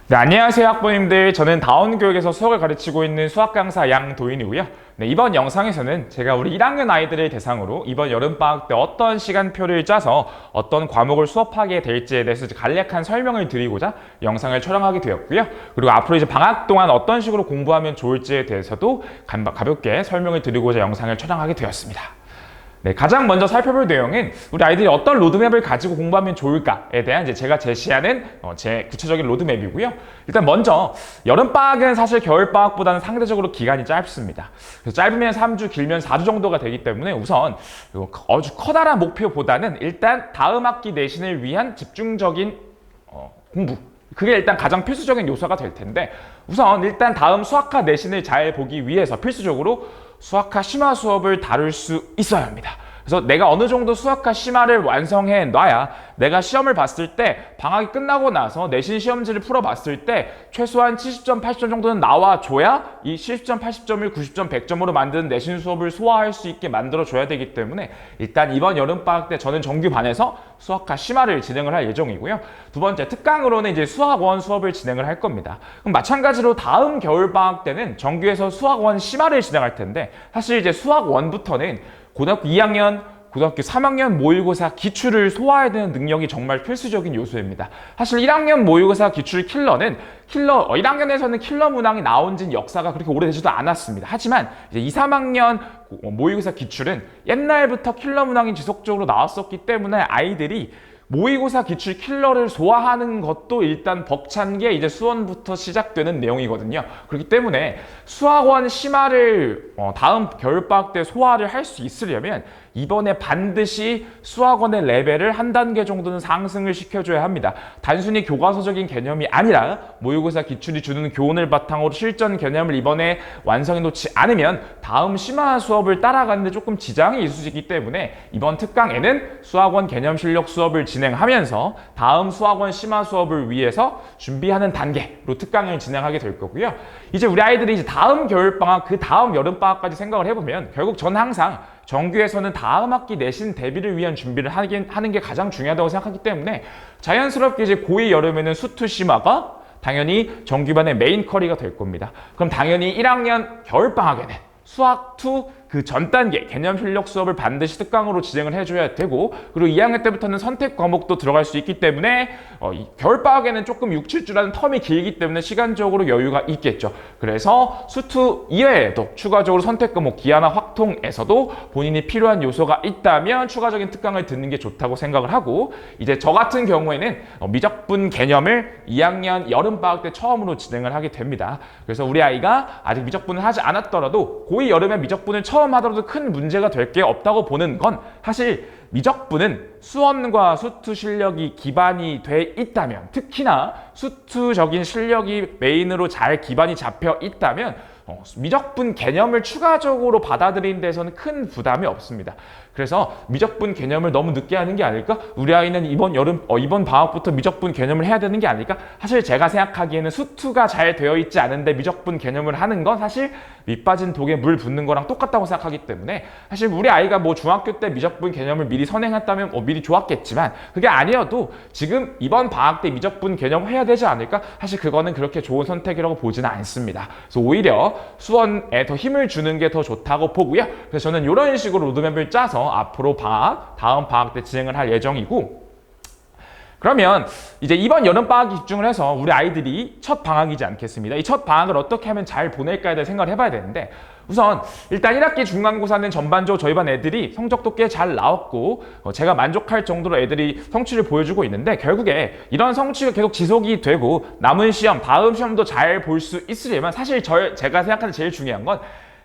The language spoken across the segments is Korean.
네, 안녕하세요 학부모님들. 저는 다운교육에서 수학을 가르치고 있는 수학 강사 양도인이고요. 네, 이번 영상에서는 제가 우리 1학년 아이들을 대상으로 이번 여름방학 때 어떤 시간표를 짜서 어떤 과목을 수업하게 될지에 대해서 간략한 설명을 드리고자 영상을 촬영하게 되었고요. 그리고 앞으로 이제 방학 동안 어떤 식으로 공부하면 좋을지에 대해서도 가볍게 설명을 드리고자 영상을 촬영하게 되었습니다. 네, 가장 먼저 살펴볼 내용은 우리 아이들이 어떤 로드맵을 가지고 공부하면 좋을까에 대한 이제 제가 제시하는 제 구체적인 로드맵이고요. 일단 먼저 여름방학은 사실 겨울방학보다는 상대적으로 기간이 짧습니다. 그래서 짧으면 3주, 길면 4주 정도가 되기 때문에 우선 아주 커다란 목표보다는 일단 다음 학기 내신을 위한 집중적인 공부, 그게 일단 가장 필수적인 요소가 될 텐데, 우선 일단 다음 수학과 내신을 잘 보기 위해서 필수적으로 수학과 심화 수업을 다룰 수 있어야 합니다. 그래서 내가 어느 정도 수학과 심화를 완성해 놔야 내가 시험을 봤을 때 방학이 끝나고 나서 내신 시험지를 풀어봤을 때 최소한 70점, 80점 정도는 나와줘야 이 70점, 80점을 90점, 100점으로 만드는 내신 수업을 소화할 수 있게 만들어줘야 되기 때문에 일단 이번 여름방학 때 저는 정규반에서 수학과 심화를 진행을 할 예정이고요. 두 번째, 특강으로는 이제 수학원 수업을 진행을 할 겁니다. 그럼 마찬가지로 다음 겨울방학 때는 정규에서 수학원 심화를 진행할 텐데, 사실 이제 수학원부터는 고등학교 2학년, 고등학교 3학년 모의고사 기출을 소화해야 되는 능력이 정말 필수적인 요소입니다. 사실 1학년 모의고사 기출 킬러는 1학년에서는 킬러 문항이 나온 지 역사가 그렇게 오래되지도 않았습니다. 하지만 이제 2, 3학년 모의고사 기출은 옛날부터 킬러 문항이 지속적으로 나왔었기 때문에 아이들이 모의고사 기출 킬러를 소화하는 것도 일단 벅찬 게 이제 수원부터 시작되는 내용이거든요. 그렇기 때문에 수학원 심화를 다음 겨울방학 때 소화를 할 수 있으려면 이번에 반드시 수학원의 레벨을 한 단계 정도는 상승을 시켜줘야 합니다. 단순히 교과서적인 개념이 아니라 모의고사 기출이 주는 교훈을 바탕으로 실전 개념을 이번에 완성해 놓지 않으면 다음 심화 수업을 따라가는데 조금 지장이 있을 수 있기 때문에 이번 특강에는 수학원 개념 실력 수업을 진행하면서 다음 수학원 심화 수업을 위해서 준비하는 단계로 특강을 진행하게 될 거고요. 이제 우리 아이들이 이제 다음 겨울방학, 그 다음 여름방학까지 생각을 해보면 결국 저는 항상 정규에서는 다음 학기 내신 대비를 위한 준비를 하는 게 가장 중요하다고 생각하기 때문에 자연스럽게 이제 고2 여름에는 수투 심화가 당연히 정규반의 메인 커리가 될 겁니다. 그럼 당연히 1학년 겨울방학에는 수학 2 그 전 단계 개념 실력 수업을 반드시 특강으로 진행을 해줘야 되고, 그리고 2학년 때부터는 선택 과목도 들어갈 수 있기 때문에 겨울방학에는 조금 6, 7주라는 텀이 길기 때문에 시간적으로 여유가 있겠죠. 그래서 수투 이외에도 추가적으로 선택 과목 기하나 확통에서도 본인이 필요한 요소가 있다면 추가적인 특강을 듣는 게 좋다고 생각을 하고, 이제 저 같은 경우에는 미적분 개념을 2학년 여름방학 때 처음으로 진행을 하게 됩니다. 그래서 우리 아이가 아직 미적분을 하지 않았더라도 고2 여름에 미적분을 처음 하더라도 큰 문제가 될 게 없다고 보는 건, 사실 미적분은 수원과 수투 실력이 기반이 돼 있다면, 특히나 수투적인 실력이 메인으로 잘 기반이 잡혀 있다면 미적분 개념을 추가적으로 받아들이는 데서는 큰 부담이 없습니다. 그래서 미적분 개념을 너무 늦게 하는 게 아닐까? 우리 아이는 이번 방학부터 미적분 개념을 해야 되는 게 아닐까? 사실 제가 생각하기에는 수투가 잘 되어 있지 않은데 미적분 개념을 하는 건 사실 밑빠진 독에 물 붓는 거랑 똑같다고 생각하기 때문에, 사실 우리 아이가 뭐 중학교 때 미적분 개념을 미리 선행했다면 미리 좋았겠지만, 그게 아니어도 지금 이번 방학 때 미적분 개념 해야 되지 않을까? 사실 그거는 그렇게 좋은 선택이라고 보지는 않습니다. 그래서 오히려 수원에 더 힘을 주는 게 더 좋다고 보고요. 그래서 저는 이런 식으로 로드맵을 짜서 앞으로 다음 방학 때 진행을 할 예정이고, 그러면 이제 이번 여름방학에 집중을 해서 우리 아이들이 첫 방학이지 않겠습니다. 이 첫 방학을 어떻게 하면 잘 보낼까에 대해 생각을 해봐야 되는데, 우선 일단 1학기 중간고사는 전반적으로 저희 반 애들이 성적도 꽤 잘 나왔고 제가 만족할 정도로 애들이 성취를 보여주고 있는데, 결국에 이런 성취가 계속 지속이 되고 남은 시험, 다음 시험도 잘 볼 수 있으려면 사실 제가 생각하는 제일 중요한 건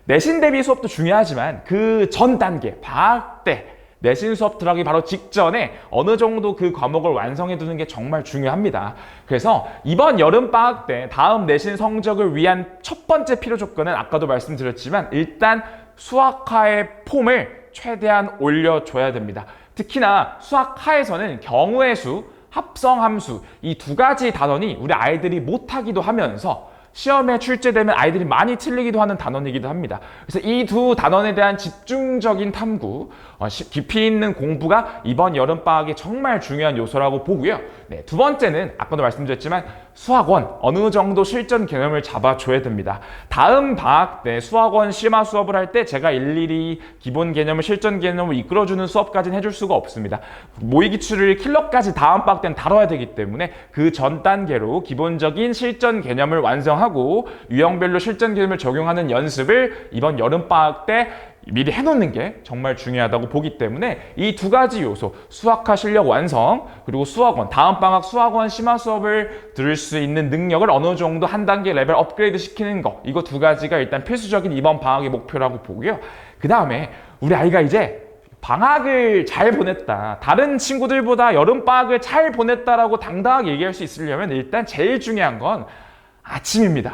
내신 대비 수업도 중요하지만 그 전 단계, 방학 때 내신 수업 들어가기 바로 직전에 어느 정도 그 과목을 완성해 두는 게 정말 중요합니다. 그래서 이번 여름방학 때 다음 내신 성적을 위한 첫 번째 필요 조건은 아까도 말씀드렸지만 일단 수학하의 폼을 최대한 올려줘야 됩니다. 특히나 수학하에서는 경우의 수, 합성함수, 이 두 가지 단원이 우리 아이들이 못하기도 하면서 시험에 출제되면 아이들이 많이 틀리기도 하는 단원이기도 합니다. 그래서 이 두 단원에 대한 집중적인 탐구, 깊이 있는 공부가 이번 여름방학에 정말 중요한 요소라고 보고요. 네, 두 번째는 아까도 말씀드렸지만 수학원 어느 정도 실전 개념을 잡아줘야 됩니다. 다음 방학 때 수학원 심화 수업을 할 때 제가 일일이 기본 개념을 실전 개념을 이끌어주는 수업까지는 해줄 수가 없습니다. 모의기출을 킬러까지 다음 방학 때는 다뤄야 되기 때문에 그 전 단계로 기본적인 실전 개념을 완성하고 유형별로 실전 개념을 적용하는 연습을 이번 여름방학 때 미리 해놓는 게 정말 중요하다고 보기 때문에 이 두 가지 요소, 수학화 실력 완성 그리고 수학원, 다음 방학 수학원 심화 수업을 들을 수 있는 능력을 어느 정도 한 단계 레벨 업그레이드 시키는 거, 이거 두 가지가 일단 필수적인 이번 방학의 목표라고 보고요. 그 다음에 우리 아이가 이제 방학을 잘 보냈다, 다른 친구들보다 여름방학을 잘 보냈다라고 당당하게 얘기할 수 있으려면 일단 제일 중요한 건 아침입니다.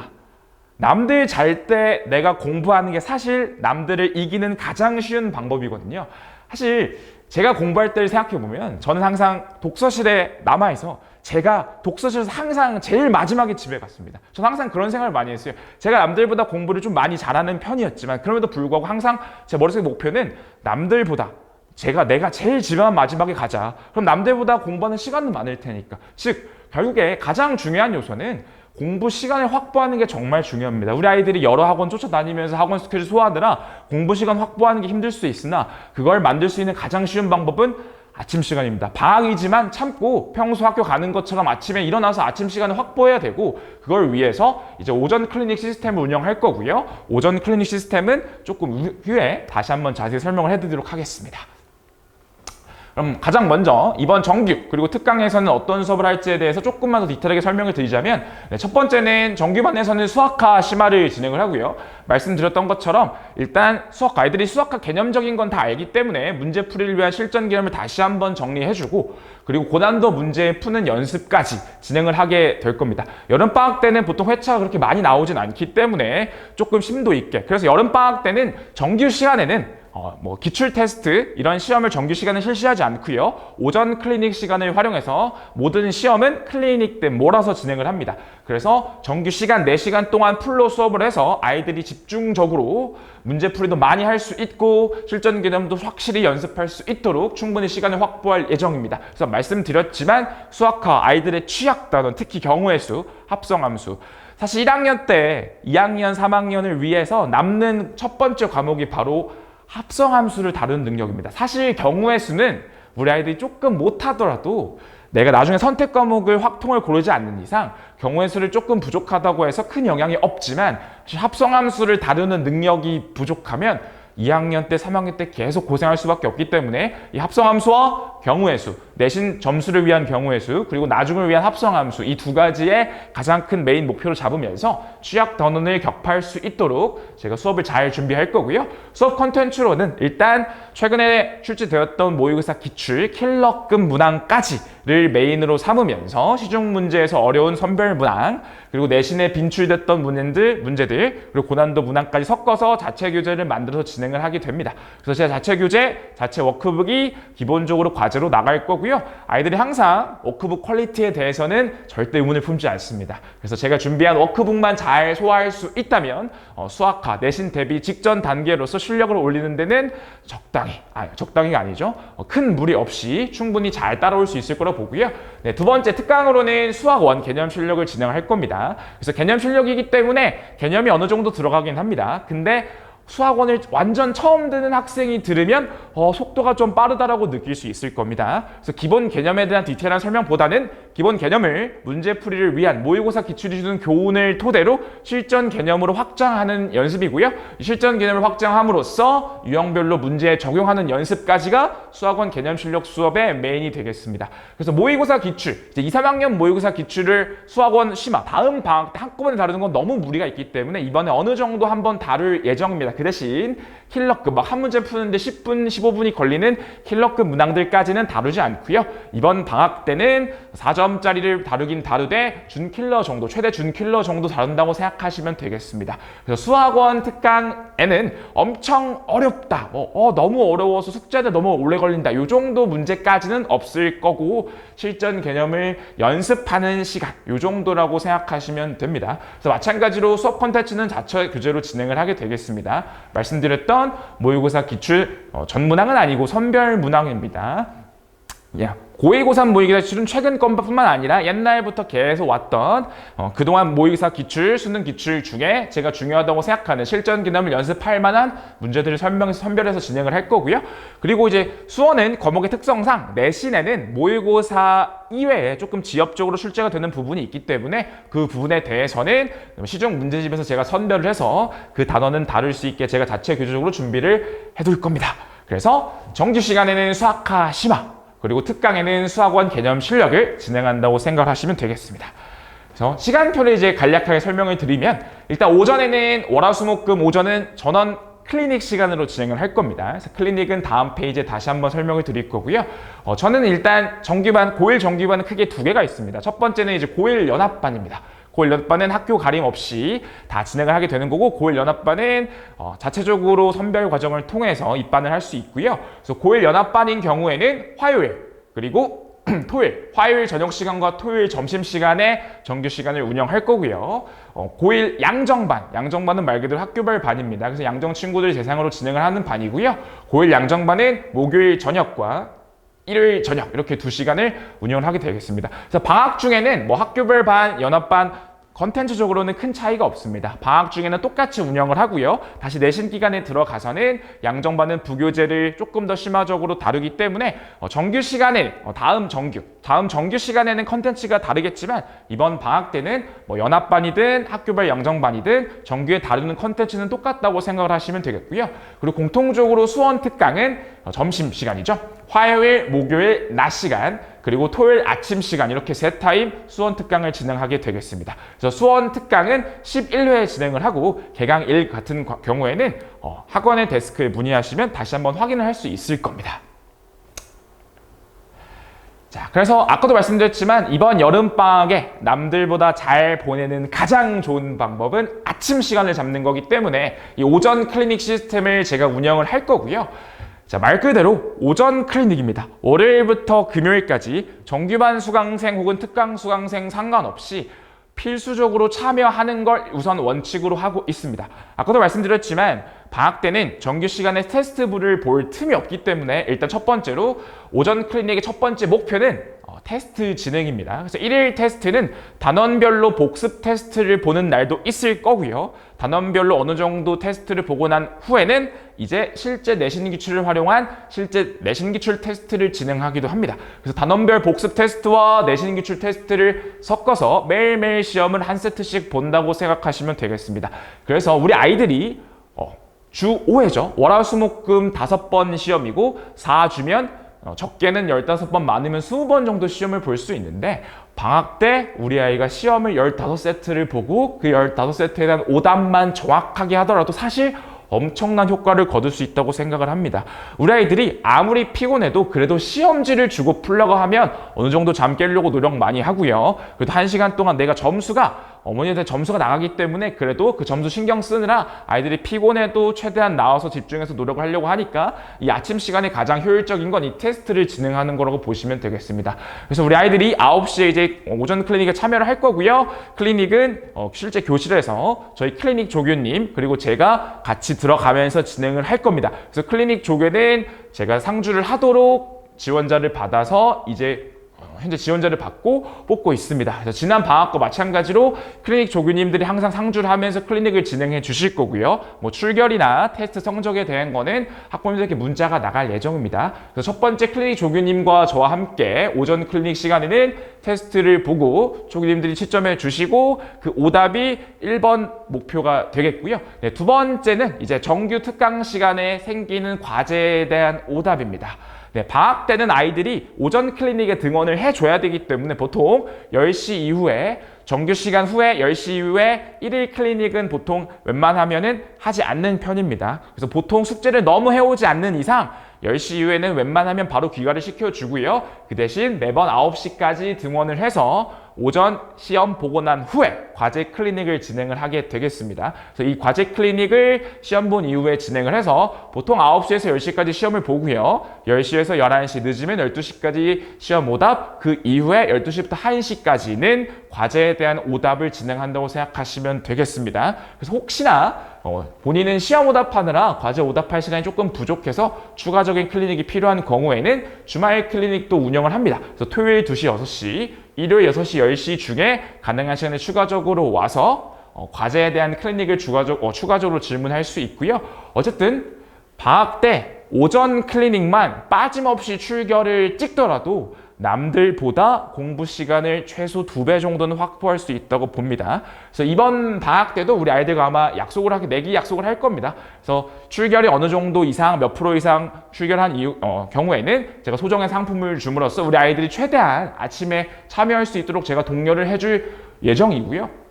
남들 잘 때 내가 공부하는 게 사실 남들을 이기는 가장 쉬운 방법이거든요. 사실 제가 공부할 때를 생각해보면 저는 항상 독서실에 남아있어 제가 독서실에서 항상 제일 마지막에 집에 갔습니다. 저는 항상 그런 생각을 많이 했어요. 제가 남들보다 공부를 좀 많이 잘하는 편이었지만 그럼에도 불구하고 항상 제 머릿속의 목표는 남들보다 내가 제일 집에만 마지막에 가자. 그럼 남들보다 공부하는 시간은 많을 테니까. 즉 결국에 가장 중요한 요소는 공부 시간을 확보하는 게 정말 중요합니다. 우리 아이들이 여러 학원 쫓아다니면서 학원 스케줄 소화하느라 공부 시간 확보하는 게 힘들 수 있으나 그걸 만들 수 있는 가장 쉬운 방법은 아침 시간입니다. 방학이지만 참고 평소 학교 가는 것처럼 아침에 일어나서 아침 시간을 확보해야 되고, 그걸 위해서 이제 오전 클리닉 시스템을 운영할 거고요. 오전 클리닉 시스템은 조금 후에 다시 한번 자세히 설명을 해드리도록 하겠습니다. 그럼 가장 먼저 이번 정규 그리고 특강에서는 어떤 수업을 할지에 대해서 조금만 더 디테일하게 설명을 드리자면, 첫 번째는 정규반에서는 수학화 심화를 진행을 하고요. 말씀드렸던 것처럼 일단 아이들이 수학화 개념적인 건 다 알기 때문에 문제풀이를 위한 실전 개념을 다시 한번 정리해주고, 그리고 고난도 문제 푸는 연습까지 진행을 하게 될 겁니다. 여름방학 때는 보통 회차가 그렇게 많이 나오진 않기 때문에 조금 심도 있게, 그래서 여름방학 때는 정규 시간에는 기출 테스트 이런 시험을 정규 시간에 실시하지 않고요. 오전 클리닉 시간을 활용해서 모든 시험은 클리닉 때 몰아서 진행을 합니다. 그래서 정규 시간 4시간 동안 풀로 수업을 해서 아이들이 집중적으로 문제풀이도 많이 할 수 있고 실전 개념도 확실히 연습할 수 있도록 충분히 시간을 확보할 예정입니다. 그래서 말씀드렸지만 수학화 아이들의 취약 단원, 특히 경우의 수, 합성함수, 사실 1학년 때 2학년, 3학년을 위해서 남는 첫 번째 과목이 바로 합성함수를 다루는 능력입니다. 사실 경우의 수는 우리 아이들이 조금 못하더라도 내가 나중에 선택 과목을 확통을 고르지 않는 이상 경우의 수를 조금 부족하다고 해서 큰 영향이 없지만, 합성함수를 다루는 능력이 부족하면 2학년 때, 3학년 때 계속 고생할 수밖에 없기 때문에 이 합성함수와 경우의 수, 내신 점수를 위한 경우의 수, 그리고 나중을 위한 합성함수, 이 두 가지의 가장 큰 메인 목표로 잡으면서 취약 단원을 격파할 수 있도록 제가 수업을 잘 준비할 거고요. 수업 컨텐츠로는 일단 최근에 출제되었던 모의고사 기출, 킬러급 문항까지를 메인으로 삼으면서 시중 문제에서 어려운 선별 문항, 그리고 내신에 빈출됐던 문제들, 그리고 고난도 문항까지 섞어서 자체 교재를 만들어서 진행을 하게 됩니다. 그래서 제가 자체 교재, 자체 워크북이 기본적으로 과제로 나갈 거고요. 아이들이 항상 워크북 퀄리티에 대해서는 절대 의문을 품지 않습니다. 그래서 제가 준비한 워크북만 잘 소화할 수 있다면 수학화, 내신 대비 직전 단계로서 실력을 올리는 데는 적당히가 아니죠. 큰 무리 없이 충분히 잘 따라올 수 있을 거라고 보고요. 네, 두 번째 특강으로는 수학원 개념 실력을 진행할 겁니다. 그래서 개념 실력이기 때문에 개념이 어느 정도 들어가긴 합니다. 근데 수학원을 완전 처음 듣는 학생이 들으면 속도가 좀 빠르다라고 느낄 수 있을 겁니다. 그래서 기본 개념에 대한 디테일한 설명보다는 기본 개념을 문제풀이를 위한 모의고사 기출이 주는 교훈을 토대로 실전 개념으로 확장하는 연습이고요. 실전 개념을 확장함으로써 유형별로 문제에 적용하는 연습까지가 수학원 개념 실력 수업의 메인이 되겠습니다. 그래서 모의고사 기출, 이제 2, 3학년 모의고사 기출을 수학원 심화, 다음 방학 때 한꺼번에 다루는 건 너무 무리가 있기 때문에 이번에 어느 정도 한번 다룰 예정입니다. 그 대신 킬러급, 한 문제 푸는데 10분, 15분이 걸리는 킬러급 문항들까지는 다루지 않고요. 이번 방학 때는 4점 4점짜리를 다루긴 다루되 준킬러 정도, 최대 준킬러 정도 다룬다고 생각하시면 되겠습니다. 그래서 수학원 특강에는 엄청 어렵다, 너무 어려워서 숙제도 너무 오래 걸린다, 이 정도 문제까지는 없을 거고 실전 개념을 연습하는 시간, 이 정도라고 생각하시면 됩니다. 그래서 마찬가지로 수업 콘텐츠는 자체 교재로 진행을 하게 되겠습니다. 말씀드렸던 모의고사 기출 전문항은 아니고 선별 문항입니다. 고2, 고3 모의고사 기출은 최근 것뿐만 아니라 옛날부터 계속 왔던 그동안 모의고사 기출, 수능 기출 중에 제가 중요하다고 생각하는 실전 개념을 연습할 만한 문제들을 선별해서 진행을 할 거고요. 그리고 이제 수원은 과목의 특성상 내신에는 모의고사 이외에 조금 지역적으로 출제가 되는 부분이 있기 때문에 그 부분에 대해서는 시중 문제집에서 제가 선별을 해서 그 단원은 다룰 수 있게 제가 자체 교재적으로 준비를 해둘 겁니다. 그래서 정규 시간에는 수학과 심화, 그리고 특강에는 수학원 개념 실력을 진행한다고 생각하시면 되겠습니다. 그래서 시간표를 이제 간략하게 설명을 드리면 일단 오전에는 월화수목금 오전은 전원 클리닉 시간으로 진행을 할 겁니다. 그래서 클리닉은 다음 페이지에 다시 한번 설명을 드릴 거고요. 저는 일단 정규반, 고1 정규반은 크게 두 개가 있습니다. 첫 번째는 이제 고1 연합반입니다. 고1 연합반은 학교 가림 없이 다 진행을 하게 되는 거고, 고1 연합반은 자체적으로 선별 과정을 통해서 입반을 할 수 있고요. 그래서 고1 연합반인 경우에는 화요일 그리고 토요일, 화요일 저녁 시간과 토요일 점심 시간에 정규 시간을 운영할 거고요. 고1 양정반은 말 그대로 학교별 반입니다. 그래서 양정 친구들 대상으로 진행을 하는 반이고요. 고1 양정반은 목요일 저녁과 일요일 저녁 이렇게 2시간을 운영을 하게 되겠습니다. 그래서 방학 중에는 뭐 학교별 반, 연합반 컨텐츠적으로는 큰 차이가 없습니다. 방학 중에는 똑같이 운영을 하고요. 다시 내신 기간에 들어가서는 양정반은 부교재를 조금 더 심화적으로 다루기 때문에 정규 시간에 다음 정규 시간에는 컨텐츠가 다르겠지만 이번 방학 때는 뭐 연합반이든 학교별 양정반이든 정규에 다루는 컨텐츠는 똑같다고 생각을 하시면 되겠고요. 그리고 공통적으로 수원 특강은 점심 시간이죠. 화요일, 목요일 낮 시간, 그리고 토요일 아침 시간 이렇게 세 타임 수원 특강을 진행하게 되겠습니다. 그래서 수원 특강은 11회 진행을 하고 개강 1 같은 경우에는 학원의 데스크에 문의하시면 다시 한번 확인을 할 수 있을 겁니다. 자, 그래서 아까도 말씀드렸지만 이번 여름방학에 남들보다 잘 보내는 가장 좋은 방법은 아침 시간을 잡는 거기 때문에 이 오전 클리닉 시스템을 제가 운영을 할 거고요. 자, 말 그대로 오전 클리닉입니다. 월요일부터 금요일까지 정규반 수강생 혹은 특강 수강생 상관없이 필수적으로 참여하는 걸 우선 원칙으로 하고 있습니다. 아까도 말씀드렸지만 방학 때는 정규 시간에 테스트부를 볼 틈이 없기 때문에 일단 첫 번째로 오전 클리닉의 첫 번째 목표는 테스트 진행입니다. 그래서 1일 테스트는 단원별로 복습 테스트를 보는 날도 있을 거고요. 단원별로 어느 정도 테스트를 보고 난 후에는 이제 실제 내신 기출을 활용한 실제 내신 기출 테스트를 진행하기도 합니다. 그래서 단원별 복습 테스트와 내신 기출 테스트를 섞어서 매일매일 시험을 한 세트씩 본다고 생각하시면 되겠습니다. 그래서 우리 아이들이 주 5회죠. 월화수목금 5번 시험이고 4주면 적게는 15번, 많으면 20번 정도 시험을 볼 수 있는데 방학 때 우리 아이가 시험을 15세트를 보고 그 15세트에 대한 오답만 정확하게 하더라도 사실 엄청난 효과를 거둘 수 있다고 생각을 합니다. 우리 아이들이 아무리 피곤해도 그래도 시험지를 주고 풀려고 하면 어느 정도 잠 깨려고 노력 많이 하고요. 그래도 1시간 동안 내가 어머니한테 점수가 나가기 때문에 그래도 그 점수 신경 쓰느라 아이들이 피곤해도 최대한 나와서 집중해서 노력을 하려고 하니까 이 아침 시간에 가장 효율적인 건 이 테스트를 진행하는 거라고 보시면 되겠습니다. 그래서 우리 아이들이 9시에 이제 오전 클리닉에 참여를 할 거고요. 클리닉은 실제 교실에서 저희 클리닉 조교님 그리고 제가 같이 들어가면서 진행을 할 겁니다. 그래서 클리닉 조교는 제가 상주를 하도록 지원자를 받아서 이제 현재 지원자를 받고 뽑고 있습니다. 그래서 지난 방학과 마찬가지로 클리닉 조교님들이 항상 상주를 하면서 클리닉을 진행해 주실 거고요. 뭐 출결이나 테스트 성적에 대한 거는 학부모님들께 문자가 나갈 예정입니다. 그래서 첫 번째 클리닉 조교님과 저와 함께 오전 클리닉 시간에는 테스트를 보고 조교님들이 채점해 주시고 그 오답이 1번 목표가 되겠고요. 네, 두 번째는 이제 정규 특강 시간에 생기는 과제에 대한 오답입니다. 네, 방학 때는 아이들이 오전 클리닉에 등원을 해줘야 되기 때문에 보통 10시 이후에 정규 시간 후에 10시 이후에 1일 클리닉은 보통 웬만하면은 하지 않는 편입니다. 그래서 보통 숙제를 너무 해오지 않는 이상 10시 이후에는 웬만하면 바로 귀가를 시켜주고요. 그 대신 매번 9시까지 등원을 해서 오전 시험 보고 난 후에 과제 클리닉을 진행을 하게 되겠습니다. 그래서 이 과제 클리닉을 시험 본 이후에 진행을 해서 보통 9시에서 10시까지 시험을 보고요. 10시에서 11시, 늦으면 12시까지 시험 오답, 그 이후에 12시부터 1시까지는 과제에 대한 오답을 진행한다고 생각하시면 되겠습니다. 그래서 혹시나 본인은 시험 오답하느라 과제 오답할 시간이 조금 부족해서 추가적인 클리닉이 필요한 경우에는 주말 클리닉도 운영을 합니다. 그래서 토요일 2시, 6시, 일요일 6시, 10시 중에 가능한 시간에 추가적으로 와서 과제에 대한 클리닉을 추가적으로 질문할 수 있고요. 어쨌든 방학 때 오전 클리닉만 빠짐없이 출결을 찍더라도 남들보다 공부 시간을 최소 2배 정도는 확보할 수 있다고 봅니다. 그래서 이번 방학 때도 우리 아이들과 아마 내기 약속을 할 겁니다. 그래서 출결이 어느 정도 이상, 몇 프로 이상 출결한 경우에는 제가 소정의 상품을 줌으로써 우리 아이들이 최대한 아침에 참여할 수 있도록 제가 독려를 해줄 예정이고요.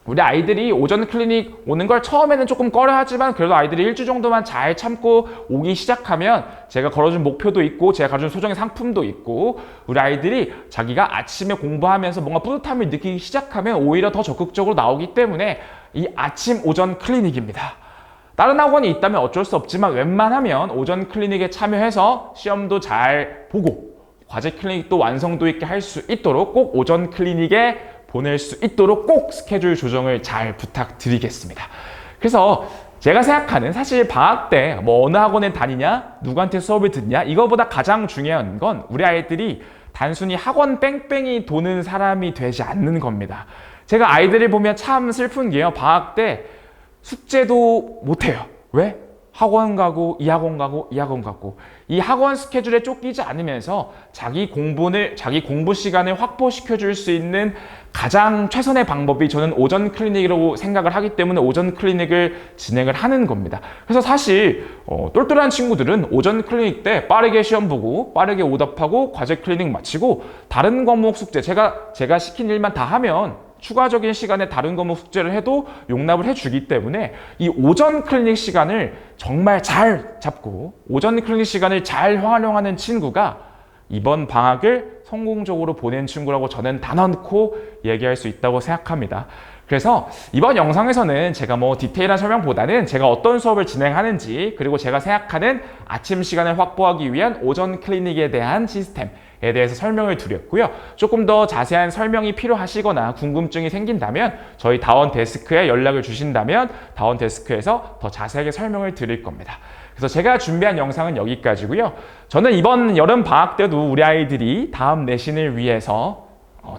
우리 아이들이 오전 클리닉 오는 걸 처음에는 조금 꺼려하지만 그래도 아이들이 일주 정도만 잘 참고 오기 시작하면 제가 걸어준 목표도 있고 제가 가져준 소정의 상품도 있고 우리 아이들이 자기가 아침에 공부하면서 뭔가 뿌듯함을 느끼기 시작하면 오히려 더 적극적으로 나오기 때문에 이 아침 오전 클리닉입니다. 다른 학원이 있다면 어쩔 수 없지만 웬만하면 오전 클리닉에 참여해서 시험도 잘 보고 과제 클리닉도 완성도 있게 할 수 있도록 꼭 오전 클리닉에 보낼 수 있도록 꼭 스케줄 조정을 잘 부탁드리겠습니다. 그래서 제가 생각하는 사실 방학 때 뭐 어느 학원에 다니냐, 누구한테 수업을 듣냐 이거보다 가장 중요한 건 우리 아이들이 단순히 학원 뺑뺑이 도는 사람이 되지 않는 겁니다. 제가 아이들을 보면 참 슬픈 게요. 방학 때 숙제도 못해요. 왜? 학원 가고 이 학원 가고 이 학원 가고 이 학원 스케줄에 쫓기지 않으면서 자기 공부 시간을 확보시켜 줄 수 있는 가장 최선의 방법이 저는 오전 클리닉이라고 생각을 하기 때문에 오전 클리닉을 진행을 하는 겁니다. 그래서 사실 똘똘한 친구들은 오전 클리닉 때 빠르게 시험 보고 빠르게 오답하고 과제 클리닉 마치고 다른 과목 숙제 제가 시킨 일만 다 하면 추가적인 시간에 다른 과목 숙제를 해도 용납을 해주기 때문에 이 오전 클리닉 시간을 정말 잘 잡고 오전 클리닉 시간을 잘 활용하는 친구가 이번 방학을 성공적으로 보낸 친구라고 저는 단언코 얘기할 수 있다고 생각합니다. 그래서 이번 영상에서는 제가 뭐 디테일한 설명보다는 제가 어떤 수업을 진행하는지 그리고 제가 생각하는 아침 시간을 확보하기 위한 오전 클리닉에 대한 시스템에 대해서 설명을 드렸고요. 조금 더 자세한 설명이 필요하시거나 궁금증이 생긴다면 저희 다원 데스크에 연락을 주신다면 다원 데스크에서 더 자세하게 설명을 드릴 겁니다. 그래서 제가 준비한 영상은 여기까지고요. 저는 이번 여름 방학 때도 우리 아이들이 다음 내신을 위해서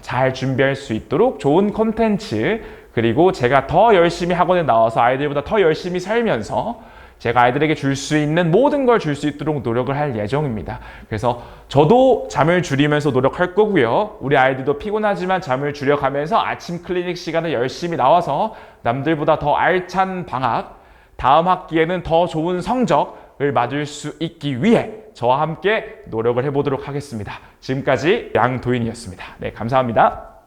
잘 준비할 수 있도록 좋은 콘텐츠 그리고 제가 더 열심히 학원에 나와서 아이들보다 더 열심히 살면서 제가 아이들에게 줄 수 있는 모든 걸 줄 수 있도록 노력을 할 예정입니다. 그래서 저도 잠을 줄이면서 노력할 거고요. 우리 아이들도 피곤하지만 잠을 줄여가면서 아침 클리닉 시간에 열심히 나와서 남들보다 더 알찬 방학, 다음 학기에는 더 좋은 성적을 맞을 수 있기 위해 저와 함께 노력을 해보도록 하겠습니다. 지금까지 양도인이었습니다. 네, 감사합니다.